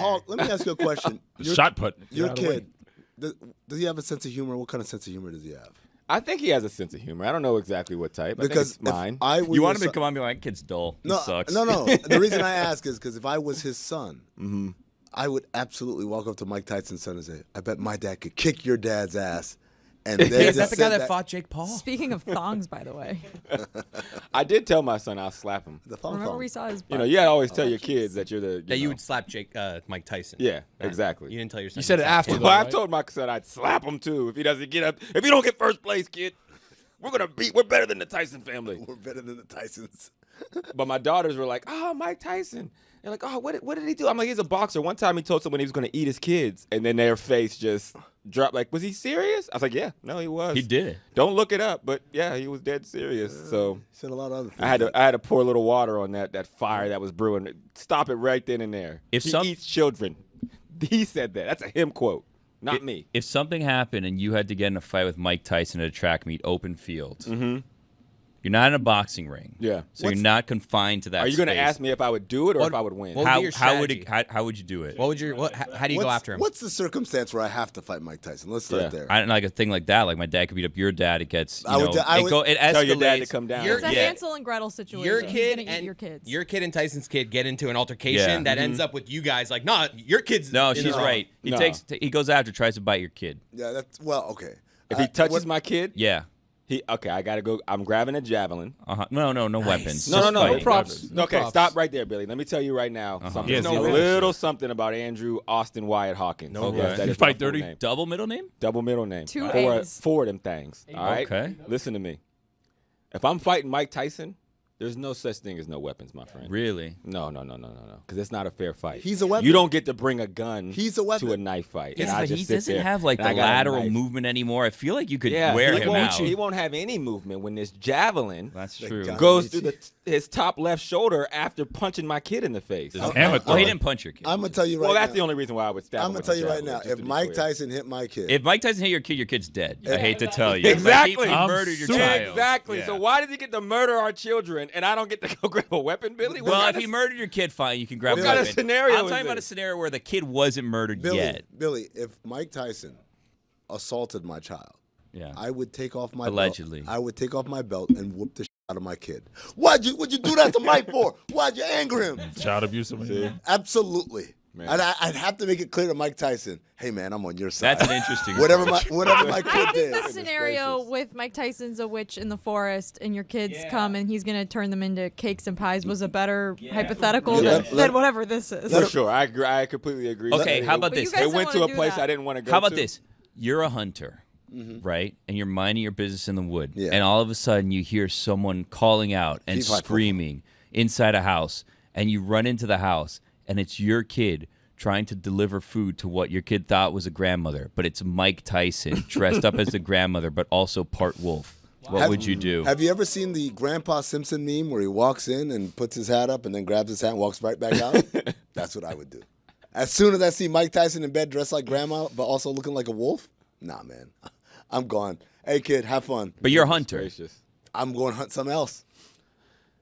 Hawk, let me ask you a question. Shot put. Your kid, does he have a sense of humor? What kind of sense of humor does he have? I think he has a sense of humor. I don't know exactly what type. Because I think it's mine. You want him to come on and be like, kid's dull. He sucks. No. The reason I ask is because if I was his son, I would absolutely walk up to Mike Tyson's son and say, I bet my dad could kick your dad's ass. And is that the guy that fought Jake Paul? Speaking of thongs, by the way. I did tell my son I'll slap him. The thong. Remember we saw his butt? You gotta always tell your kids that you're the... You would slap Mike Tyson. Yeah, exactly. You didn't tell your son. You said it after, Well, I've told my son I'd slap him, too, if he doesn't get up. If you don't get first place, kid, we're better than the Tyson family. We're better than the Tysons. But my daughters were like, oh, Mike Tyson. They're like, oh, what did he do? I'm like, he's a boxer. One time he told someone he was going to eat his kids, and then their face just dropped. Like, was he serious? I was like, yeah, no, he was. He did. Don't look it up, but yeah, he was dead serious. So He said a lot of other things. I had to pour a little water on that fire that was brewing. Stop it right then and there. He eats children. He said that. That's a him quote, not me. If something happened and you had to get in a fight with Mike Tyson at a track meet, open field, you're not in a boxing ring. Yeah. So you're not confined to that. Are you going to space. ask me if I would do it or if I would win? What would be your How would strategy? how would you do it? What would how do you go after him? What's the circumstance where I have to fight Mike Tyson? Let's start there. I don't like a thing like that. Like my dad could beat up your dad. It gets it escalates. Tell your dad to come down. It's a Hansel and Gretel situation. Your He's kid gonna eat your kids. Your kid and Tyson's kid get into an altercation that ends up with you guys like, nah, your kid's. No, she's right. He goes after, tries to bite your kid. Yeah, that's okay. If he touches my kid, Yeah. I gotta go. I'm grabbing a javelin. No weapons. No props. Okay, stop right there, Billy. Let me tell you right now something. Yes, a little something about Andrew Austin Wyatt Hawkins. No, yes, that you is fight my full dirty? name. Double middle name? Double middle name. Two A's. Four of them things. All right. Okay. Listen to me. If I'm fighting Mike Tyson, there's no such thing as no weapons, my friend. Really? No. Because it's not a fair fight. He's a weapon. You don't get to bring a gun He's a weapon. to a knife fight. Yeah, and I but just he sit doesn't there have like and the I got a lateral knife. movement anymore. I feel like you could Yeah, wear he him won't, out. he won't have any movement when this javelin That's true. goes through his top left shoulder after punching my kid in the face. Oh, he didn't punch your kid. I'm gonna tell you right now. Well, that's the only reason why I would stab him. I'm gonna with tell a you right javelin, now. just If to be Mike clear. Tyson hit my kid, If Mike Tyson hit your kid, your kid's dead. I hate to tell you. Exactly. He murdered your child. Exactly. Yeah. So why does he get to murder our children and I don't get to go grab a weapon, Billy? Well, if he murdered your kid, fine, you can grab What a kind of weapon. scenario I'm is talking about a this? scenario where the kid wasn't murdered yet. Billy, if Mike Tyson assaulted my child, Yeah. I would take off my Allegedly. belt. I would take off my belt and whoop the shit out of my kid. What'd you do that to Mike for? Why'd you anger him? Child abuse. Absolutely. Man. I'd have to make it clear to Mike Tyson, hey man, I'm on your side. That's an interesting whatever approach. my kid I did. think the scenario with Mike Tyson's a witch in the forest and your kids come and he's going to turn them into cakes and pies was a better hypothetical than whatever this is. For sure. I agree. I completely agree. Okay, how about But you this? guys It don't went to wanna a do place that. I didn't want to go How about to. this? You're a hunter, right? And you're minding your business in the wood. Yeah. And all of a sudden you hear someone calling out and He's like, screaming inside a house. And you run into the house and it's your kid trying to deliver food to what your kid thought was a grandmother. But it's Mike Tyson dressed up as the grandmother, but also part wolf. What would you do? Have you ever seen the Grandpa Simpson meme where he walks in and puts his hat up and then grabs his hat and walks right back out? That's what I would do. As soon as I see Mike Tyson in bed dressed like grandma but also looking like a wolf, nah, man. I'm gone. Hey, kid, have fun. But you're a hunter. Gracious. I'm going to hunt something else.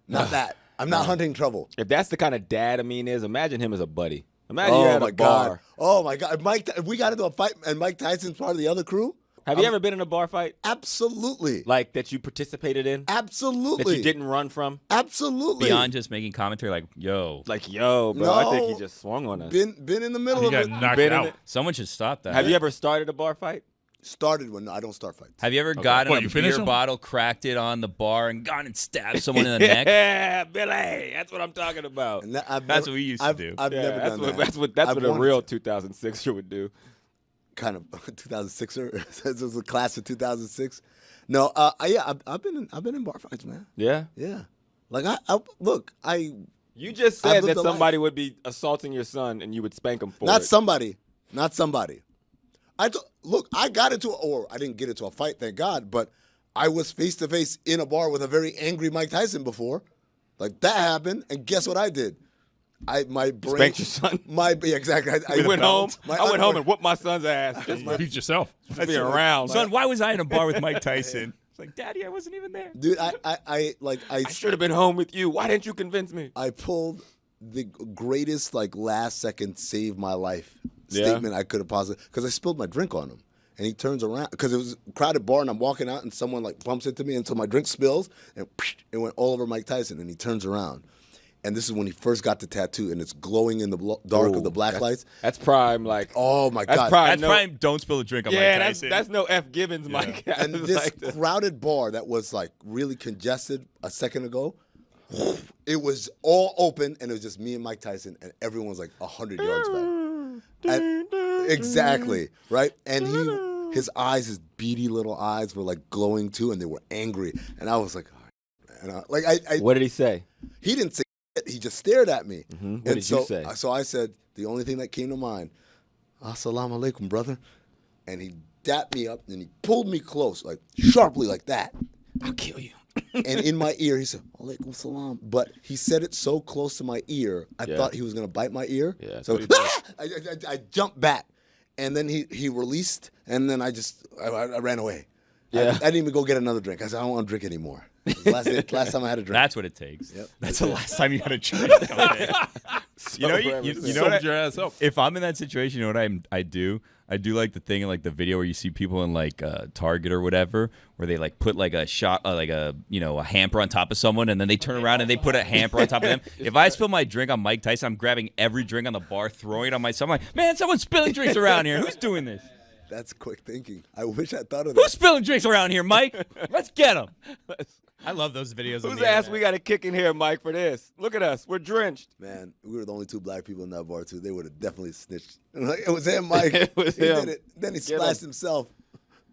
Not that. I'm not hunting trouble. If that's the kind of dad Amin is, imagine him as a buddy. Imagine Oh, you're at my a bar. God. Oh, my God. If we got into a fight and Mike Tyson's part of the other crew? Have you ever been in a bar fight? Absolutely. Like that you participated in? Absolutely. That you didn't run from? Absolutely. Beyond just making commentary like, yo. Like, yo, bro, I think No. he just swung on us. Been in the middle He of got it. knocked Been in out. it. Someone should stop that. Have you ever started a bar fight? Started when I don't start fights. Have you ever gotten What, a you finish beer them? bottle, cracked it on the bar, and gone and stabbed someone in the neck? Yeah, Billy. That's what I'm talking about. And I've That's never- what we used to I've- do. I've Yeah, never that's done what, that. That's I've what a wanted real to. 2006er would do. Kind of 2006er. This was a class of 2006. No, yeah, I've been in bar fights, man. Yeah? Yeah, like I look, You just I've said lived that a somebody life. would be assaulting your son and you would spank him for not it. somebody. Look, I got into or I didn't get into a fight, thank God, but I was face to face in a bar with a very angry Mike Tyson before. Like that happened, and guess what I did? My brain Spanked your son? Yeah, exactly. I went home. My I went home and whooped my son's ass. Just Beat yourself. being around. Son, why was I in a bar with Mike Tyson? It's like, Daddy, I wasn't even there. Dude, I I should have been home with you. Why didn't you convince me? I pulled the greatest like last second save my life statement I could have possibly, because I spilled my drink on him. And he turns around because it was a crowded bar, and I'm walking out, and someone like bumps into me, and so my drink spills, and it went all over Mike Tyson. And he turns around, and this is when he first got the tattoo, and it's glowing in the dark of the black lights. That's prime, like. Oh my God! That's prime. Don't spill a drink on Mike Tyson. That's no F. Gibbons, Mike. And this crowded bar that was like really congested a second ago, it was all open, and it was just me and Mike Tyson, and everyone was like 100 yards back. Exactly, right? And his eyes, his beady little eyes were like glowing too, and they were angry. And I was like, all right. And what did he say? He didn't say it. He just stared at me. Mm-hmm. What did you say? So I said, the only thing that came to mind, Assalamu alaikum, brother. And he dapped me up, and he pulled me close, like sharply like that. I'll kill you. And in my ear, he said, Alaikum salam. But he said it so close to my ear, I thought he was going to bite my ear. Yeah, so I jumped back. And then he released, and then I ran away. Yeah. I didn't even go get another drink. I said, I don't want to drink anymore. It was last time I had a drink. That's what it takes. Yep. That's the last time you had a drink. Okay. you know what your ass up. If I'm in that situation, you know what I do? I do like the thing in like the video where you see people in like Target or whatever, where they like put like a shot, like a hamper on top of someone, and then they turn around and they put a hamper on top of them. If I spill my drink on Mike Tyson, I'm grabbing every drink on the bar, throwing it on myself. I'm like, man, someone's spilling drinks around here. Who's doing this? That's quick thinking. I wish I thought of that. Who's spilling drinks around here, Mike? Let's get them. I love those videos. Whose ass we got to kick in here, Mike, for this? Look at us. We're drenched. Man, we were the only two black people in that bar, too. They would have definitely snitched. It was him, Mike. It was he him. did it. Then he splashed himself.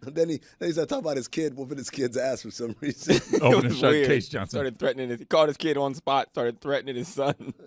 And then he started talking about his kid, whooping his kid's ass for some reason. Open It and was shut weird. case, Johnson. He called his kid on spot, started threatening his son.